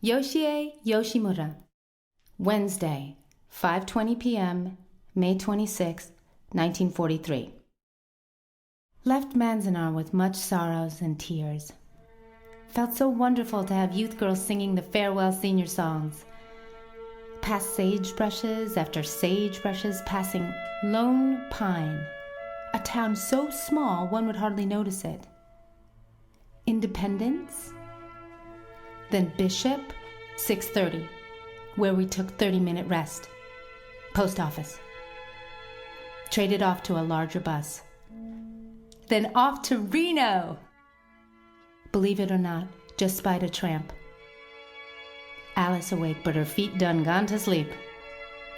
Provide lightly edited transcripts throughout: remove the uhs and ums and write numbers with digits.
Yoshiye Yoshimura. Wednesday, 5:20 p.m., May 26, 1943. Left Manzanar with much sorrows and tears. Felt so wonderful to have youth girls singing the farewell senior songs. Past sagebrushes after sagebrushes, passing Lone Pine, a town so small one would hardly notice it. Independence, then Bishop, 6:30, where we took 30-minute rest. Post office. Traded off to a larger bus. Then off to Reno. Believe it or not, just spied a tramp. Alice awake, but her feet done gone to sleep.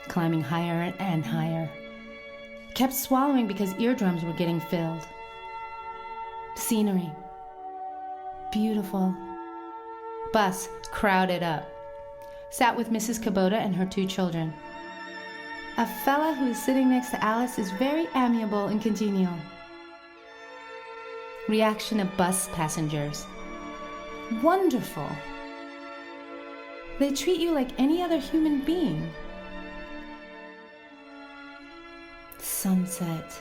Climbing higher and higher. Kept swallowing because eardrums were getting filled. Scenery. Beautiful. Bus crowded up. Sat with Mrs. Kubota and her 2 children. A fella who's sitting next to Alice is very amiable and congenial. Reaction of bus passengers. Wonderful. They treat you like any other human being. Sunset.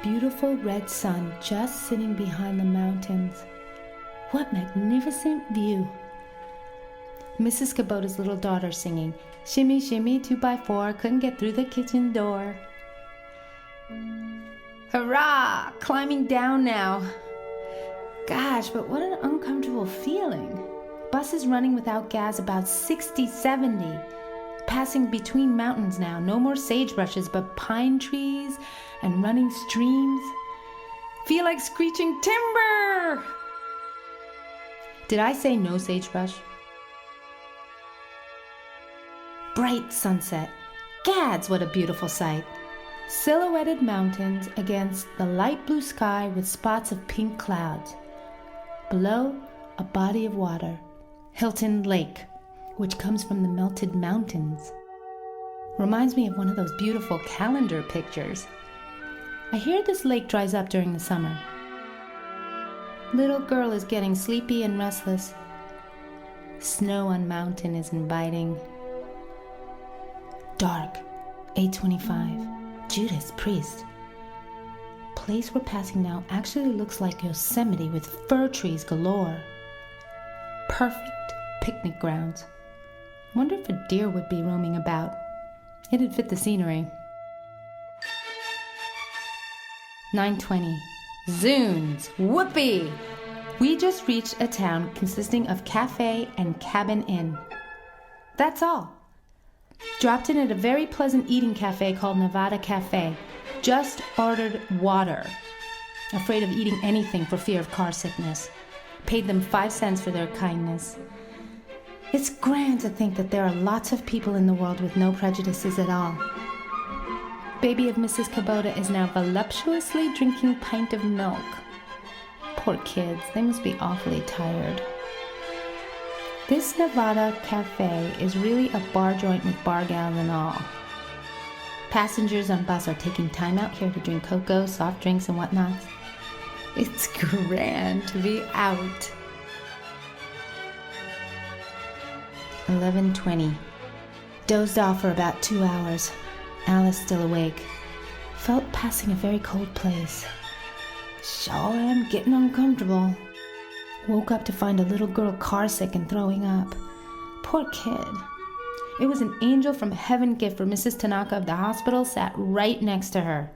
Beautiful red sun just sitting behind the mountains. What magnificent view. Mrs. Kubota's little daughter singing, "Shimmy, shimmy, 2x4, couldn't get through the kitchen door." Hurrah! Climbing down now. Gosh, but what an uncomfortable feeling. Buses running without gas about 60, 70. Passing between mountains now. No more sagebrushes, but pine trees and running streams. Feel like screeching timber! Did I say no sagebrush? Bright sunset. Gads, what a beautiful sight. Silhouetted mountains against the light blue sky with spots of pink clouds. Below, a body of water, Hilton Lake, which comes from the melted mountains. Reminds me of one of those beautiful calendar pictures. I hear this lake dries up during the summer. Little girl is getting sleepy and restless. Snow on mountain is inviting. Dark, 8:25. Judas Priest. Place we're passing now actually looks like Yosemite with fir trees galore. Perfect picnic grounds. Wonder if a deer would be roaming about. It'd fit the scenery. 9:20. Zoons! Whoopee! We just reached a town consisting of cafe and cabin inn. That's all. Dropped in at a very pleasant eating cafe called Nevada Cafe. Just ordered water. Afraid of eating anything for fear of car sickness. Paid them 5 cents for their kindness. It's grand to think that there are lots of people in the world with no prejudices at all. Baby of Mrs. Kubota is now voluptuously drinking pint of milk. Poor kids, they must be awfully tired. This Nevada Cafe is really a bar joint with bar gals and all. Passengers on bus are taking time out here to drink cocoa, soft drinks, and whatnot. It's grand to be out. 11:20. Dozed off for about 2 hours. Alice still awake. Felt passing a very cold place. Sure am getting uncomfortable. Woke up to find a little girl car sick and throwing up. Poor kid. It was an angel from heaven gift for Mrs. Tanaka of the hospital, sat right next to her.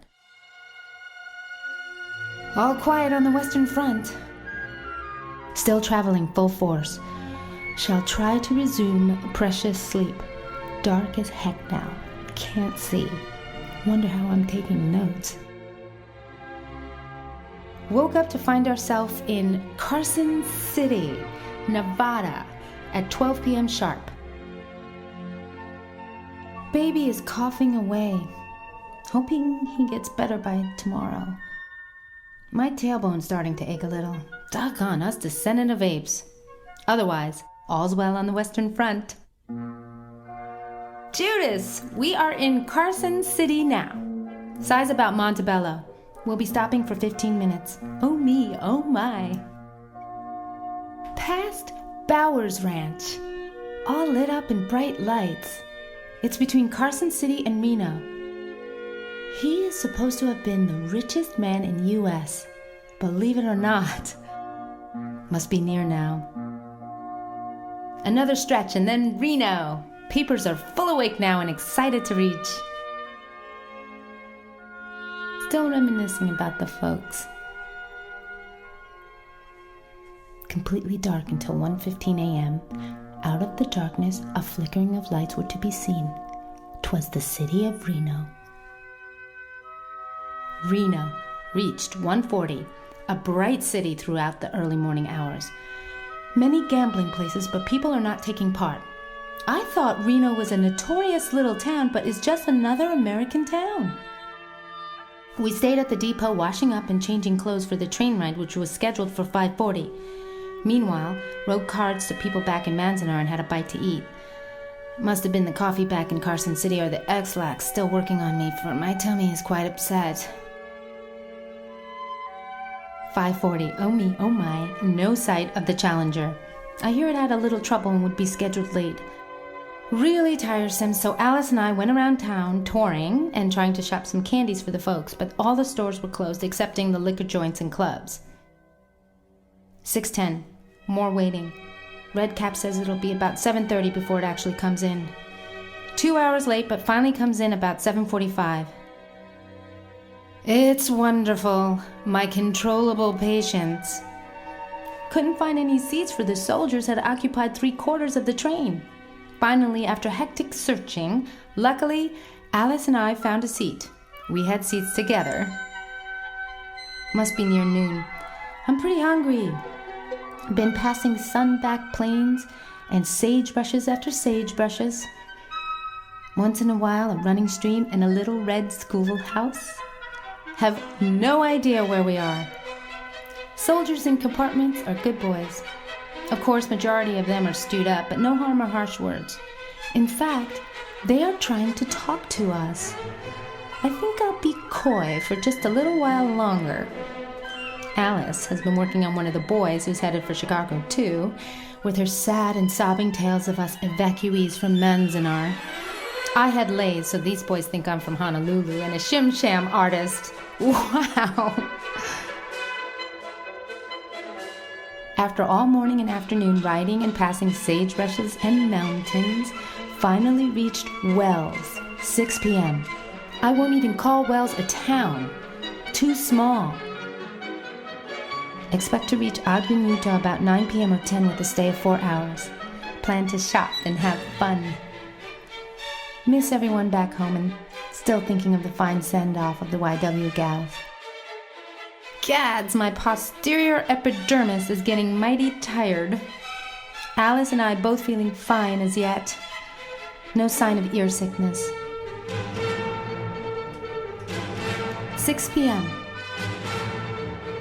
All quiet on the Western Front. Still traveling full force. Shall try to resume precious sleep. Dark as heck now. Can't see. Wonder how I'm taking notes. Woke up to find ourselves in Carson City, Nevada, at 12 p.m. sharp. Baby is coughing away, hoping he gets better by tomorrow. My tailbone's starting to ache a little. Doggone us descendant of apes. Otherwise, all's well on the Western Front. Judas, we are in Carson City now. Size about Montebello. We'll be stopping for 15 minutes. Oh me, oh my. Past Bowers Ranch, all lit up in bright lights. It's between Carson City and Reno. He is supposed to have been the richest man in U.S., believe it or not. Must be near now. Another stretch and then Reno. Peepers are full awake now and excited to reach. Still reminiscing about the folks. Completely dark until 1:15 a.m. Out of the darkness, a flickering of lights were to be seen. 'Twas the city of Reno. Reno reached 1:40, a bright city throughout the early morning hours. Many gambling places, but people are not taking part. I thought Reno was a notorious little town, but is just another American town. We stayed at the depot washing up and changing clothes for the train ride, which was scheduled for 5:40. Meanwhile, wrote cards to people back in Manzanar and had a bite to eat. Must have been the coffee back in Carson City or the X-Lax still working on me, for my tummy is quite upset. 5:40, oh me, oh my, no sight of the Challenger. I hear it had a little trouble and would be scheduled late. Really tiresome, so Alice and I went around town touring and trying to shop some candies for the folks, but all the stores were closed excepting the liquor joints and clubs. 6:10, more waiting. Red Cap says it'll be about 7:30 before it actually comes in. 2 hours late, but finally comes in about 7:45. It's wonderful, my controllable patience. Couldn't find any seats for the soldiers had occupied 3/4 of the train. Finally, after hectic searching, luckily, Alice and I found a seat. We had seats together. Must be near noon. I'm pretty hungry. Been passing sun-backed plains and sagebrushes after sagebrushes. Once in a while, a running stream and a little red schoolhouse. Have no idea where we are. Soldiers in compartments are good boys. Of course, majority of them are stewed up, but no harm or harsh words. In fact, they are trying to talk to us. I think I'll be coy for just a little while longer. Alice has been working on one of the boys who's headed for Chicago too, with her sad and sobbing tales of us evacuees from Manzanar. I had lays, so these boys think I'm from Honolulu and a shim-sham artist. Wow! After all morning and afternoon riding and passing sagebrushes and mountains, finally reached Wells, 6 p.m. I won't even call Wells a town. Too small. Expect to reach Ogden, Utah about 9 p.m. or 10 with a stay of 4 hours. Plan to shop and have fun. Miss everyone back home and still thinking of the fine send-off of the YW gals. Gads, my posterior epidermis is getting mighty tired. Alice and I both feeling fine as yet. No sign of ear sickness. 6 p.m.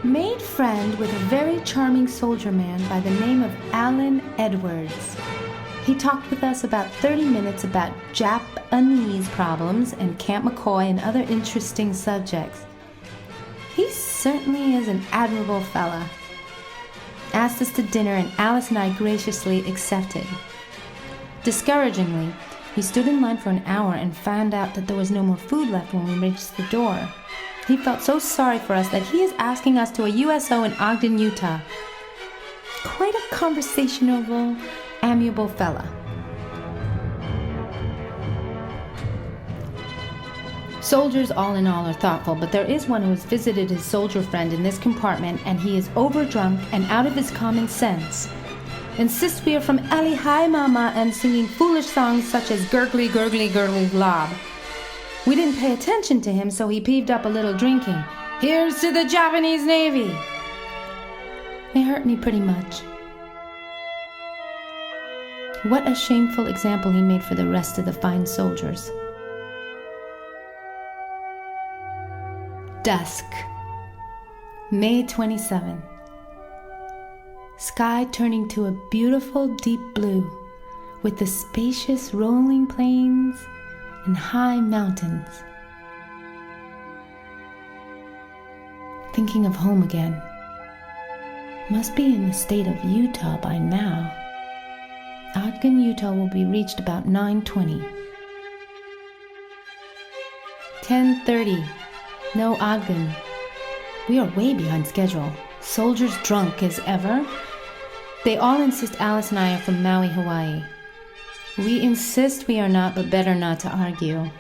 Made friend with a very charming soldier man by the name of Alan Edwards. He talked with us about 30 minutes about Japanese problems and Camp McCoy and other interesting subjects. He certainly is an admirable fella. Asked us to dinner and Alice and I graciously accepted. Discouragingly, we stood in line for an hour and found out that there was no more food left when we reached the door. He felt so sorry for us that he is asking us to a USO in Ogden, Utah. Quite a conversational, amiable fella. Soldiers all in all are thoughtful, but there is one who has visited his soldier friend in this compartment and he is overdrunk and out of his common sense. Insists we are from Ali Hi Mama and singing foolish songs such as Gurgly Gurgly Gurgly Glob. We didn't pay attention to him, so he peeved up a little drinking. Here's to the Japanese Navy! It hurt me pretty much. What a shameful example he made for the rest of the fine soldiers. Dusk, May 27. Sky turning to a beautiful deep blue, with the spacious rolling plains and high mountains. Thinking of home again. Must be in the state of Utah by now. Ogden, Utah will be reached about 9:20. 10:30. No Ogden. We are way behind schedule. Soldiers drunk as ever. They all insist Alice and I are from Maui, Hawaii. We insist we are not, but better not to argue.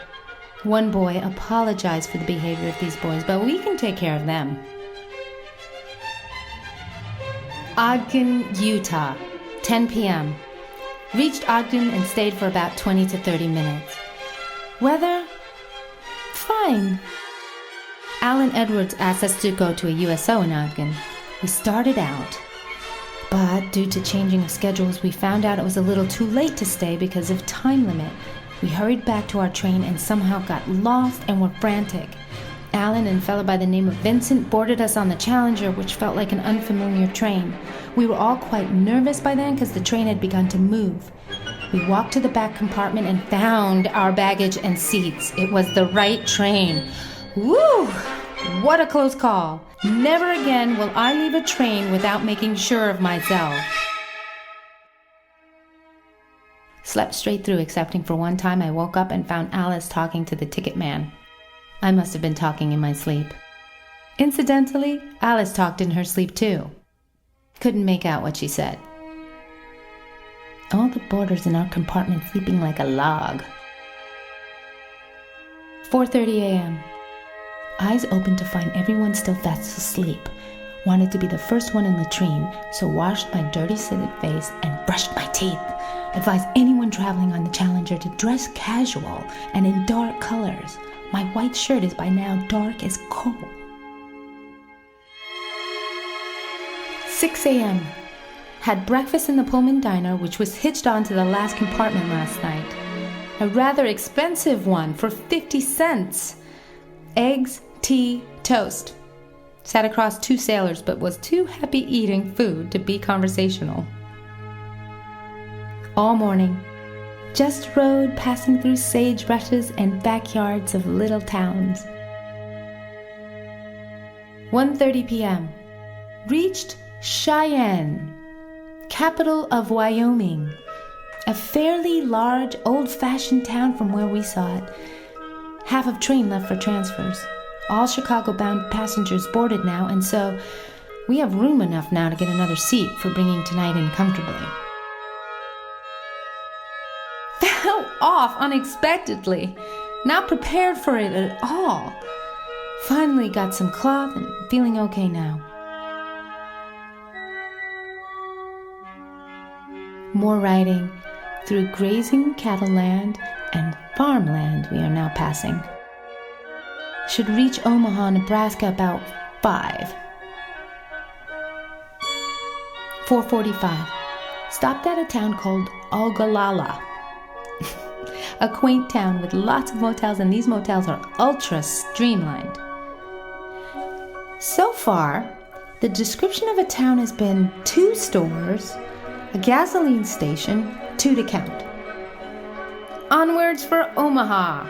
One boy apologized for the behavior of these boys, but we can take care of them. Ogden, Utah, 10 p.m. Reached Ogden and stayed for about 20 to 30 minutes. Weather? Fine. Alan Edwards asked us to go to a USO in Ogden. We started out, but due to changing of schedules, we found out it was a little too late to stay because of time limit. We hurried back to our train and somehow got lost and were frantic. Alan and a fellow by the name of Vincent boarded us on the Challenger, which felt like an unfamiliar train. We were all quite nervous by then because the train had begun to move. We walked to the back compartment and found our baggage and seats. It was the right train. Woo! What a close call. Never again will I leave a train without making sure of myself. Slept straight through, excepting for one time I woke up and found Alice talking to the ticket man. I must have been talking in my sleep. Incidentally, Alice talked in her sleep too. Couldn't make out what she said. All the boarders in our compartment sleeping like a log. 4:30 a.m. Eyes open to find everyone still fast asleep. Wanted to be the first one in the latrine, so washed my dirty sooted face and brushed my teeth. Advised anyone traveling on the Challenger to dress casual and in dark colors. My white shirt is by now dark as coal. 6 a.m. Had breakfast in the Pullman diner, which was hitched onto the last compartment last night. A rather expensive one for 50 cents. Eggs, tea, toast. Sat across two sailors, but was too happy eating food to be conversational. All morning, just rode passing through sagebrushes and backyards of little towns. 1:30 p.m. Reached Cheyenne, capital of Wyoming. A fairly large, old-fashioned town from where we saw it. Half of train left for transfers. All Chicago-bound passengers boarded now, and so we have room enough now to get another seat for bringing tonight in comfortably. Fell off unexpectedly. Not prepared for it at all. Finally got some cloth and feeling okay now. More riding through grazing cattle land and farmland we are now passing. Should reach Omaha, Nebraska about 5. 4:45. Stopped at a town called Ogallala. A quaint town with lots of motels, and these motels are ultra streamlined. So far, the description of a town has been 2 stores, a gasoline station, 2 to count. Onwards for Omaha.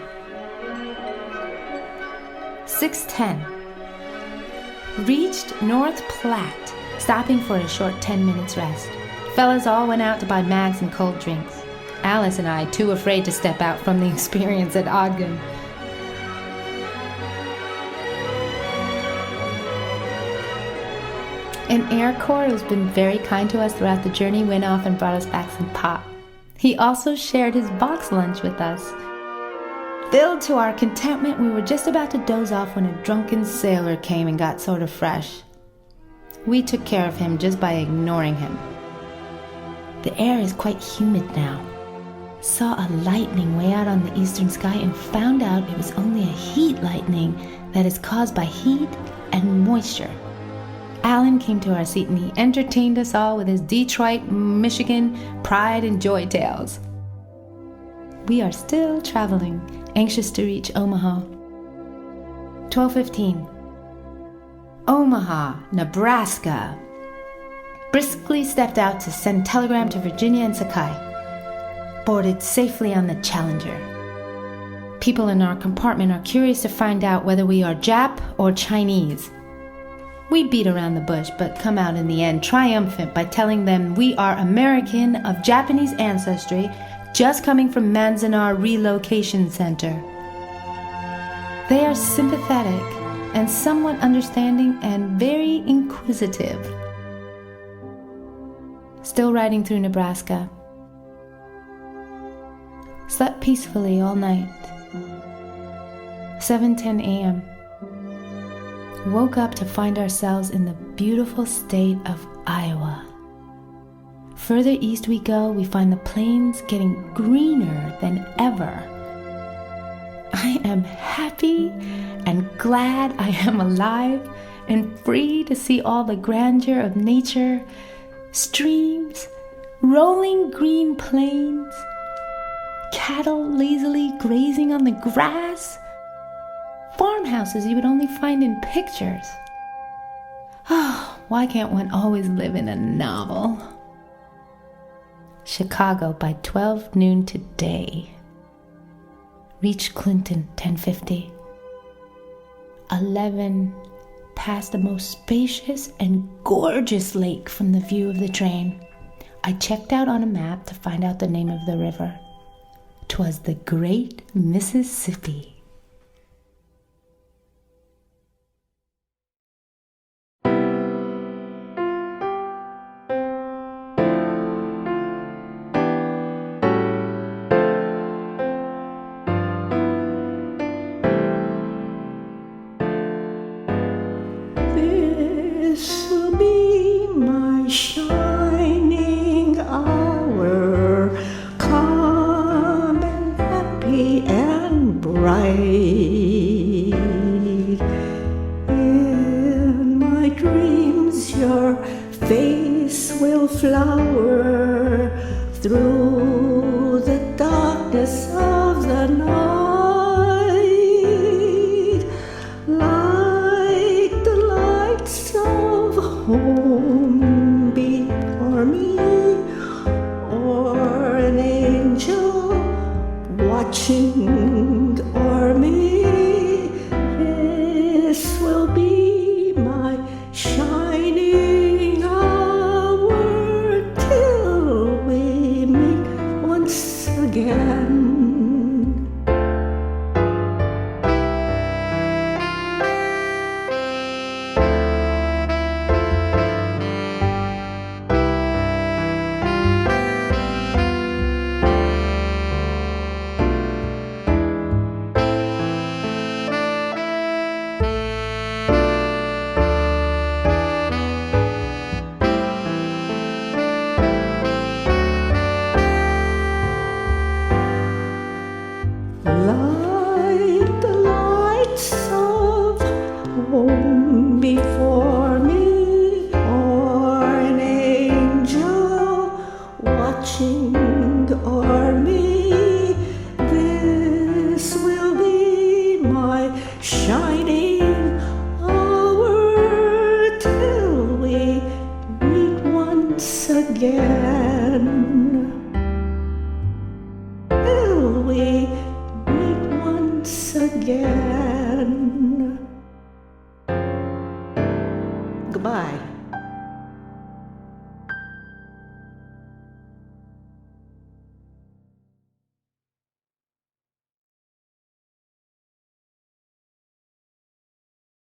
6:10. Reached North Platte, stopping for a short 10 minutes rest. Fellas all went out to buy mags and cold drinks. Alice and I too afraid to step out from the experience at Ogden. An Air Corps who's been very kind to us throughout the journey went off and brought us back some pop. He also shared his box lunch with us. Filled to our contentment, we were just about to doze off when a drunken sailor came and got sort of fresh. We took care of him just by ignoring him. The air is quite humid now. Saw a lightning way out on the eastern sky and found out it was only a heat lightning that is caused by heat and moisture. Alan came to our seat and he entertained us all with his Detroit, Michigan pride and joy tales. We are still traveling, anxious to reach Omaha. 12:15. Omaha, Nebraska. Briskly stepped out to send telegram to Virginia and Sakai. Boarded safely on the Challenger. People in our compartment are curious to find out whether we are Jap or Chinese. We beat around the bush, but come out in the end triumphant by telling them we are American of Japanese ancestry, just coming from Manzanar Relocation Center. They are sympathetic and somewhat understanding and very inquisitive. Still riding through Nebraska. Slept peacefully all night. 7:10 a.m. Woke up to find ourselves in the beautiful state of Iowa. Further east we go, we find the plains getting greener than ever. I am happy and glad I am alive and free to see all the grandeur of nature, streams, rolling green plains, cattle lazily grazing on the grass, farmhouses you would only find in pictures. Oh, why can't one always live in a novel? Chicago by 12 noon today. Reached Clinton 10:50. 11 past the most spacious and gorgeous lake from the view of the train. I checked out on a map to find out the name of the river. 'Twas the Great Mississippi. This will be my shining hour, calm and happy and bright. In my dreams your face will flower through the darkness of the night. Home before me, or an angel watching o'er me. This will be my shining hour till we meet once again. Light the lights of home before me, or an angel watching o'er me. This will be my shining hour till we meet once again. Till we again. Goodbye.